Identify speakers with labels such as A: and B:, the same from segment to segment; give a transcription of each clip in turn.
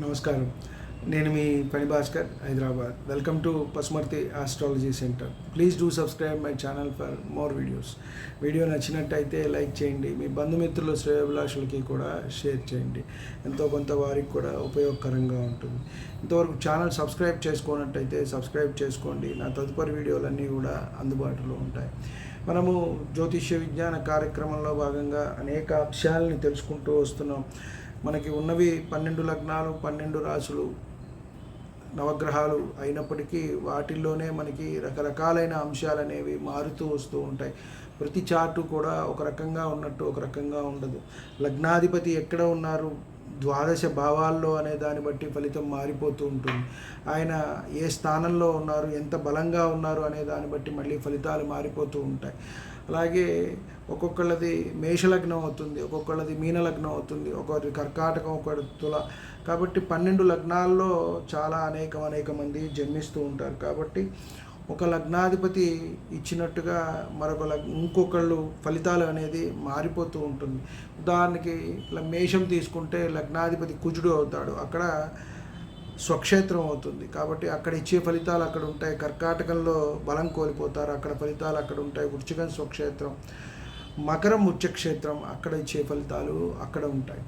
A: నమస్కారం. నేను మీ పని Bhaskar, Hyderabad. Welcome to Pasumarthi astrology centre. Please do subscribe my channel for more videos. Video నచ్చినట్టయితే like చేయండి, మీ బంధుమిత్రులు శ్రేయోభిలాషులకి కూడా షేర్ చేయండి. ఎంతో కొంత వారికి కూడా ఉపయోగకరంగా ఉంటుంది. ఇంతవరకు ఛానల్ సబ్స్క్రైబ్ చేసుకున్నట్టయితే సబ్స్క్రైబ్ చేసుకోండి. నా తదుపరి వీడియోలన్నీ కూడా అందుబాటులో ఉంటాయి. మనము జ్యోతిష్య విజ్ఞాన కార్యక్రమంలో భాగంగా అనేక అంశాలని తెలుసుకుంటూ వస్తున్నాం. మనకి ఉన్నవి 12 లగ్నాలు, 12 రాశులు, నవగ్రహాలు అయినప్పటికీ వాటిల్లోనే మనకి రకరకాలైన అంశాలు అనేవి మారుతూ వస్తూ ఉంటాయి. ప్రతి చార్టు కూడా ఒక రకంగా ఉన్నట్టు ఒక రకంగా ఉండదు. లగ్నాధిపతి ఎక్కడ ఉన్నారు, ద్వాదశ భావాల్లో అనే దాన్ని బట్టి ఫలితం మారిపోతూ ఉంటుంది. ఆయన ఏ స్థానంలో ఉన్నారు, ఎంత బలంగా ఉన్నారు అనే దాన్ని బట్టి మళ్ళీ ఫలితాలు మారిపోతూ ఉంటాయి. అలాగే ఒక్కొక్కళ్ళది మేషలగ్నం అవుతుంది, ఒక్కొక్కళ్ళది మీనలగ్నం అవుతుంది, ఒకరి కర్కాటకం, ఒకరి తుల. కాబట్టి 12 లగ్నాల్లో చాలా అనేక మంది జన్మిస్తూ ఉంటారు. కాబట్టి ఒక లగ్నాధిపతి ఇచ్చినట్టుగా ఇంకొకళ్ళు ఫలితాలు అనేది మారిపోతూ ఉంటుంది. ఉదాహరణకి ఇట్లా మేషం తీసుకుంటే లగ్నాధిపతి కుజుడు అవుతాడు, అక్కడ స్వక్షేత్రం అవుతుంది. కాబట్టి అక్కడ ఇచ్చే ఫలితాలు అక్కడ ఉంటాయి. కర్కాటకంలో బలం కోల్పోతారు, అక్కడ ఫలితాలు అక్కడ ఉంటాయి. వృశ్చికం స్వక్షేత్రం, మకరం ఉచ్చక్షేత్రం, అక్కడ ఇచ్చే ఫలితాలు అక్కడ ఉంటాయి.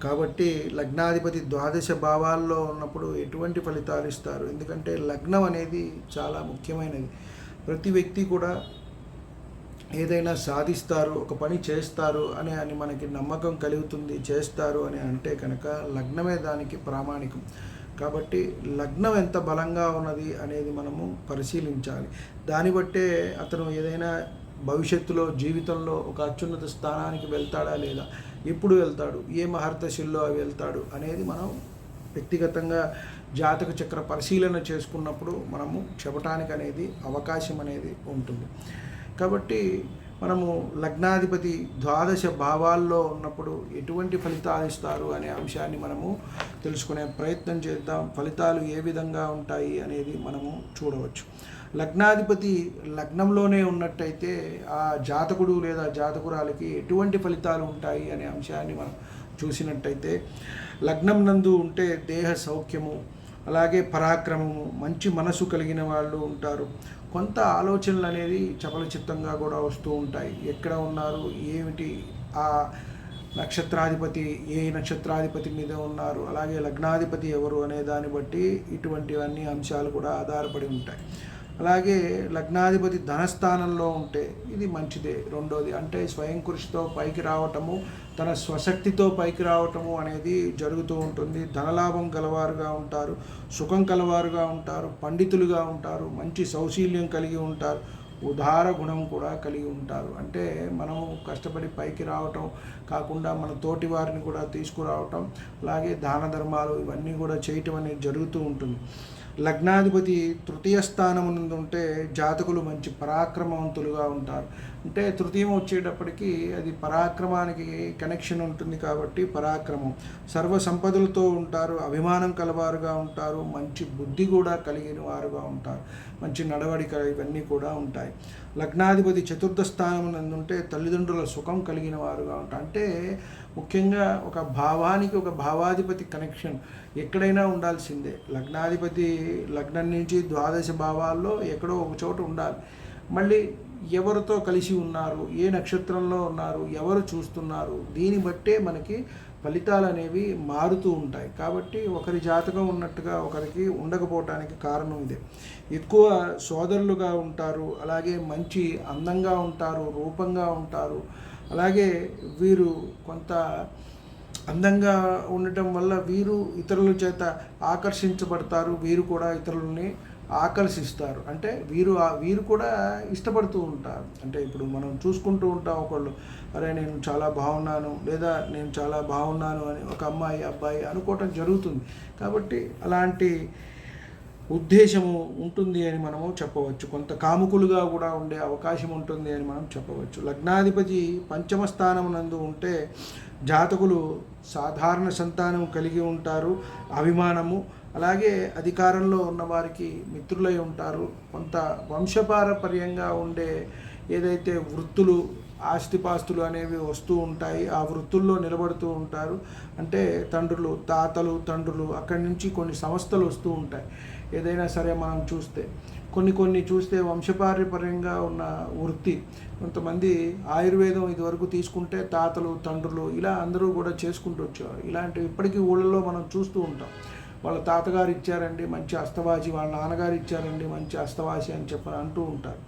A: కాబట్టి లగ్నాధిపతి ద్వాదశ భావాల్లో ఉన్నప్పుడు ఎటువంటి ఫలితాలు ఇస్తారు? ఎందుకంటే లగ్నం అనేది చాలా ముఖ్యమైనది. ప్రతి వ్యక్తి కూడా ఏదైనా సాధిస్తారు, ఒక పని చేస్తారు అని మనకి నమ్మకం కలుగుతుంది, చేస్తారు అని అంటే కనుక లగ్నమే దానికి ప్రామాణికం. కాబట్టి లగ్నం ఎంత బలంగా ఉన్నది అనేది మనము పరిశీలించాలి. దాన్ని బట్టే అతను ఏదైనా భవిష్యత్తులో జీవితంలో ఒక అత్యున్నత స్థానానికి వెళ్తాడా లేదా, ఎప్పుడు వెళ్తాడు, ఏ మహర్దశల్లో వెళ్తాడు అనేది మనం వ్యక్తిగతంగా జాతక చక్ర పరిశీలన చేసుకున్నప్పుడు మనము చెప్పటానికి అనేది అవకాశం అనేది ఉంటుంది. కాబట్టి మనము లగ్నాధిపతి ద్వాదశ భావాల్లో ఉన్నప్పుడు ఎటువంటి ఫలితాలు ఇస్తారు అనే అంశాన్ని మనము తెలుసుకునే ప్రయత్నం చేద్దాం. ఫలితాలు ఏ విధంగా ఉంటాయి అనేది మనము చూడవచ్చు. లగ్నాధిపతి లగ్నంలోనే ఉన్నట్టయితే ఆ జాతకుడు లేదా జాతకురాలకి ఎటువంటి ఫలితాలు ఉంటాయి అనే అంశాన్ని మనం చూసినట్టయితే, లగ్నం నందు ఉంటే దేహ సౌఖ్యము, అలాగే పరాక్రమము, మంచి మనసు కలిగిన వాళ్ళు ఉంటారు. కొంత ఆలోచనలు అనేది చపలచిత్తంగా కూడా వస్తూ ఉంటాయి. ఎక్కడ ఉన్నారు, ఏమిటి, ఆ నక్షత్రాధిపతి ఏ నక్షత్రాధిపతి మీద ఉన్నారు, అలాగే లగ్నాధిపతి ఎవరు అనే దాన్ని బట్టి ఇటువంటివన్నీ అంశాలు కూడా ఆధారపడి ఉంటాయి. అలాగే లగ్నాధిపతి ధనస్థానంలో ఉంటే ఇది మంచిదే. రెండోది అంటే స్వయం కృషితో పైకి రావటము, తన స్వశక్తితో పైకి రావటము అనేది జరుగుతూ ఉంటుంది. ధనలాభం గలవారుగా ఉంటారు, సుఖం కలవారుగా ఉంటారు, పండితులుగా ఉంటారు, మంచి సౌశీల్యం కలిగి ఉంటారు, ఉదార గుణం కూడా కలిగి ఉంటారు. అంటే మనము కష్టపడి పైకి రావటం కాకుండా మన తోటి వారిని కూడా తీసుకురావటం, అలాగే దాన ధర్మాలు ఇవన్నీ కూడా చేయటం అనేది జరుగుతూ ఉంటుంది. లగ్నాధిపతి తృతీయ స్థానం నుండి ఉంటే జాతకులు మంచి పరాక్రమవంతులుగా ఉంటారు. అంటే తృతీయం వచ్చేటప్పటికి అది పరాక్రమానికి కనెక్షన్ ఉంటుంది. కాబట్టి పరాక్రమం, సర్వ సంపదలతో ఉంటారు, అభిమానం కలవారుగా ఉంటారు, మంచి బుద్ధి కూడా కలిగిన వారుగా ఉంటారు, మంచి నడవడిక ఇవన్నీ కూడా ఉంటాయి. లగ్నాధిపతి చతుర్థ స్థానం నందు ఉంటే తల్లిదండ్రుల సుఖం కలిగిన వారుగా ఉంటారు. అంటే ముఖ్యంగా ఒక భావానికి ఒక భావాధిపతి కనెక్షన్ ఎక్కడైనా ఉండాల్సిందే. లగ్నాధిపతి లగ్నం నుంచి ద్వాదశ భావాల్లో ఎక్కడో ఒక చోట ఉండాలి. మళ్ళీ ఎవరితో కలిసి ఉన్నారు, ఏ నక్షత్రంలో ఉన్నారు, ఎవరు చూస్తున్నారు, దీన్ని బట్టే మనకి ఫలితాలు అనేవి మారుతూ ఉంటాయి. కాబట్టి ఒకరి జాతకం ఉన్నట్టుగా ఒకరికి ఉండకపోవటానికి కారణం ఇదే. ఎక్కువ సోదరులుగా ఉంటారు, అలాగే మంచి అందంగా ఉంటారు, రూపంగా ఉంటారు. అలాగే వీరు కొంత అందంగా ఉండటం వల్ల వీరు ఇతరుల చేత ఆకర్షించబడతారు, వీరు కూడా ఇతరులని ఆకర్షిస్తారు. అంటే వీరు కూడా ఇష్టపడుతూ ఉంటారు. అంటే ఇప్పుడు మనం చూసుకుంటూ ఉంటాం, ఒకళ్ళు అరే నేను చాలా బాగున్నాను లేదా నేను చాలా బాగున్నాను అని ఒక అమ్మాయి అబ్బాయి అనుకోవటం జరుగుతుంది. కాబట్టి అలాంటి ఉద్దేశము ఉంటుంది అని మనము చెప్పవచ్చు. కొంత కాముకులుగా కూడా ఉండే అవకాశం ఉంటుంది అని మనం చెప్పవచ్చు. లగ్నాధిపతి పంచమ స్థానం నందు ఉంటే జాతకులు సాధారణ సంతానం కలిగి ఉంటారు, అభిమానము, అలాగే అధికారంలో ఉన్న వారికి మిత్రులై ఉంటారు. కొంత వంశపారపర్యంగా ఉండే ఏదైతే వృత్తులు ఆస్తిపాస్తులు అనేవి వస్తూ ఉంటాయి. ఆ వృత్తుల్లో నిలబడుతూ ఉంటారు. అంటే తండ్రులు, తండ్రులు అక్కడి నుంచి కొన్ని సంస్థలు వస్తూ ఉంటాయి. ఏదైనా సరే మనం చూస్తే కొన్ని చూస్తే వంశపారంపర్యంగా ఉన్న వృత్తి. కొంతమంది ఆయుర్వేదం ఇదివరకు తీసుకుంటే తాతలు, తండ్రులు ఇలా అందరూ కూడా చేసుకుంటూ వచ్చేవారు. ఇలాంటివి ఇప్పటికీ ఊళ్ళలో మనం చూస్తూ ఉంటాం. వాళ్ళ తాతగారు ఇచ్చారండి మంచి అస్తవాసి, వాళ్ళ నాన్నగారు ఇచ్చారండి మంచి అస్తవాసి అని చెప్పని అంటూ ఉంటారు.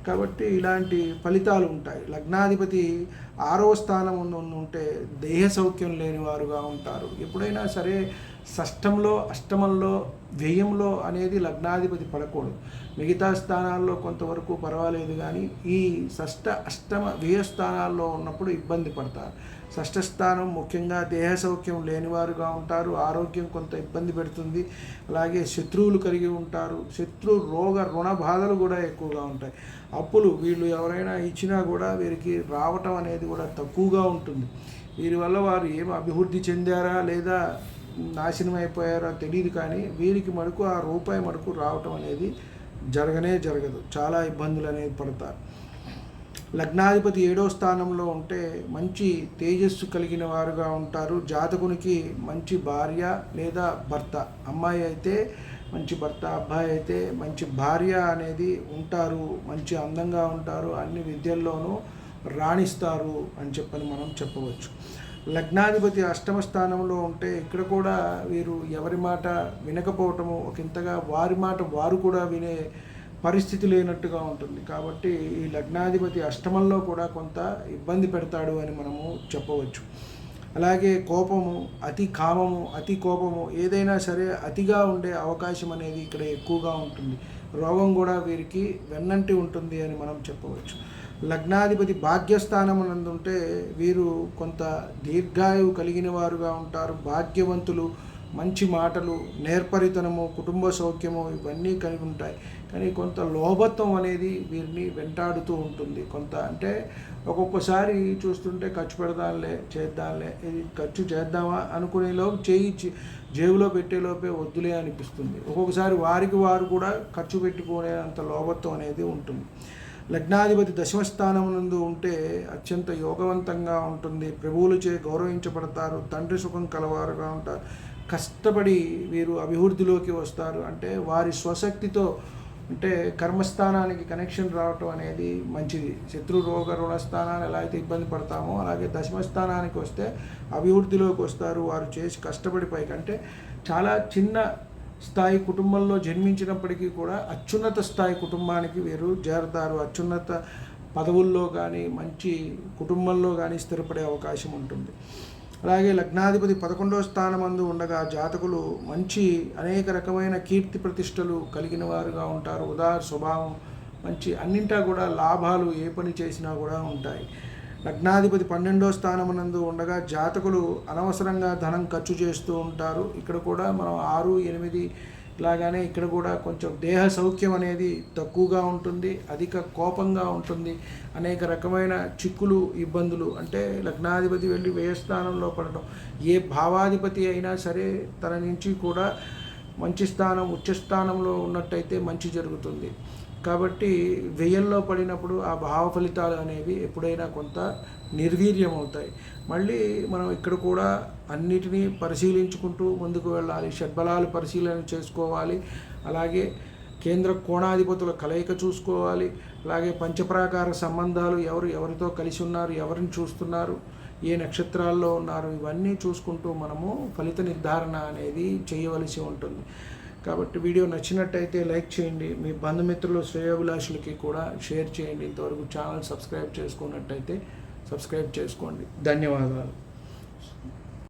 A: కాబట్టి ఇలాంటి ఫలితాలు ఉంటాయి. లగ్నాధిపతి 6వ స్థానం ఉంటే దేహ సౌఖ్యం లేని వారుగా ఉంటారు. ఎప్పుడైనా సరే షష్టంలో, అష్టమంలో, వ్యయంలో అనేది లగ్నాధిపతి పడకూడదు. మిగతా స్థానాల్లో కొంతవరకు పర్వాలేదు, కానీ ఈ షష్ఠ, అష్టమ, వ్యయ స్థానాల్లో ఉన్నప్పుడు ఇబ్బంది పడతారు. షష్ఠ స్థానం ముఖ్యంగా దేహ సౌఖ్యం లేనివారుగా ఉంటారు. ఆరోగ్యం కొంత ఇబ్బంది పెడుతుంది. అలాగే శత్రువులు కలిగి ఉంటారు. రోగ రుణ బాధలు కూడా ఎక్కువగా ఉంటాయి. అప్పులు వీళ్ళు ఎవరైనా ఇచ్చినా కూడా వీరికి రావటం అనేది కూడా తక్కువగా ఉంటుంది. వీరి వల్ల వారు ఏం అభివృద్ధి చెందారా లేదా నాశనం అయిపోయారో తెలియదు, కానీ వీరికి మటుకు ఆ రూపాయి మటుకు రావటం అనేది జరగదు. చాలా ఇబ్బందులు అనేది పడతారు. లగ్నాధిపతి 7వ స్థానంలో ఉంటే మంచి తేజస్సు కలిగిన వారుగా ఉంటారు. జాతకునికి మంచి భార్య లేదా భర్త, అమ్మాయి అయితే మంచి భర్త, అబ్బాయి అయితే మంచి భార్య అనేది ఉంటారు. మంచి అందంగా ఉంటారు. అన్ని విద్యల్లోనూ రాణిస్తారు అని చెప్పని మనం చెప్పవచ్చు. లగ్నాధిపతి 8వ స్థానంలో ఉంటే ఇక్కడ కూడా వీరు ఎవరి మాట వినకపోవటము, ఒకంతగా వారి మాట వారు కూడా వినే పరిస్థితి లేనట్టుగా ఉంటుంది. కాబట్టి ఈ లగ్నాధిపతి అష్టమంలో కూడా కొంత ఇబ్బంది పెడతాడు అని మనము చెప్పవచ్చు. అలాగే కోపము, అతి కామము, అతి కోపము ఏదైనా సరే అతిగా ఉండే అవకాశం అనేది ఇక్కడ ఎక్కువగా ఉంటుంది. రోగం కూడా వీరికి వెన్నంటి ఉంటుంది అని మనం చెప్పవచ్చు. లగ్నాధిపతి భాగ్యస్థానం నందుంటే వీరు కొంత దీర్ఘాయువు కలిగిన వారుగా ఉంటారు. భాగ్యవంతులు, మంచి మాటలు, నేర్పరితనము, కుటుంబ సౌఖ్యము ఇవన్నీ కలిగి ఉంటాయి. కానీ కొంత లోభత్వం అనేది వీరిని వెంటాడుతూ ఉంటుంది. కొంత అంటే ఒక్కొక్కసారి చూస్తుంటే ఖర్చు చేద్దాంలే ఇది ఖర్చు చేద్దామా అనుకునేలోపు జేబులో పెట్టేలోపే వద్దులే అనిపిస్తుంది. ఒక్కొక్కసారి వారికి వారు కూడా ఖర్చు పెట్టుకునే అంత లోభత్వం అనేది ఉంటుంది. లగ్నాధిపతి 10వ స్థానం నందు ఉంటే అత్యంత యోగవంతంగా ఉంటుంది. ప్రభువులచే గౌరవించబడతారు. తండ్రి సుఖం కలవారుగా ఉంటారు. కష్టపడి వీరు అభివృద్ధిలోకి వస్తారు. అంటే వారి స్వశక్తితో, అంటే కర్మస్థానానికి కనెక్షన్ రావటం అనేది మంచిది. రోగ రుణ స్థానాన్ని ఎలా అయితే ఇబ్బంది పడతామో అలాగే 10వ స్థానానికి వస్తే అభివృద్ధిలోకి వస్తారు. వారు చేసి కష్టపడి పైకి, అంటే చాలా చిన్న స్థాయి కుటుంబంలో జన్మించినప్పటికీ కూడా అత్యున్నత స్థాయి కుటుంబానికి వీరు చేరతారు. అత్యున్నత పదవుల్లో కానీ మంచి కుటుంబంలో కానీ స్థిరపడే అవకాశం ఉంటుంది. అలాగే లగ్నాధిపతి 11వ స్థానమందు ఉండగా జాతకులు మంచి అనేక రకమైన కీర్తి ప్రతిష్టలు కలిగిన వారుగా ఉంటారు. ఉదార స్వభావం, మంచి అన్నింటా కూడా లాభాలు ఏ పని చేసినా కూడా ఉంటాయి. లగ్నాధిపతి 12వ స్థానమునందు ఉండగా జాతకులు అనవసరంగా ధనం ఖర్చు చేస్తూ ఉంటారు. ఇక్కడ కూడా మనం 6, 8 ఇలాగానే ఇక్కడ కూడా కొంచెం దేహ సౌఖ్యం అనేది తక్కువగా ఉంటుంది. అధిక కోపంగా ఉంటుంది. అనేక రకమైన చిక్కులు, ఇబ్బందులు, అంటే లగ్నాధిపతి వెళ్ళి వ్యయస్థానంలో పడటం, ఏ భావాధిపతి అయినా సరే తన నుంచి కూడా మంచి స్థానం, ఉచ్చస్థానంలో ఉన్నట్టయితే మంచి జరుగుతుంది. కాబట్టి వ్యయంలో పడినప్పుడు ఆ భావ ఫలితాలు అనేవి ఎప్పుడైనా కొంత నిర్వీర్యం అవుతాయి. మళ్ళీ మనం ఇక్కడ కూడా అన్నిటినీ పరిశీలించుకుంటూ ముందుకు వెళ్ళాలి. షడ్బలాలు పరిశీలన చేసుకోవాలి. అలాగే కేంద్ర కోణాధిపతుల కలయిక చూసుకోవాలి. అలాగే పంచప్రాకార సంబంధాలు, ఎవరితో కలిసి ఉన్నారు, ఎవరిని చూస్తున్నారు, ఏ నక్షత్రాల్లో ఉన్నారు, ఇవన్నీ చూసుకుంటూ మనము ఫలిత నిర్ధారణ అనేది చేయవలసి ఉంటుంది. కాబట్టి వీడియో నచ్చినట్టయితే లైక్ చేయండి. మీ బంధుమిత్రులు, శ్రేయోభిలాషులకి కూడా షేర్ చేయండి. ఇంతవరకు ఛానల్ సబ్స్క్రైబ్ చేసుకున్నట్టయితే సబ్స్క్రైబ్ చేసుకోండి. ధన్యవాదాలు.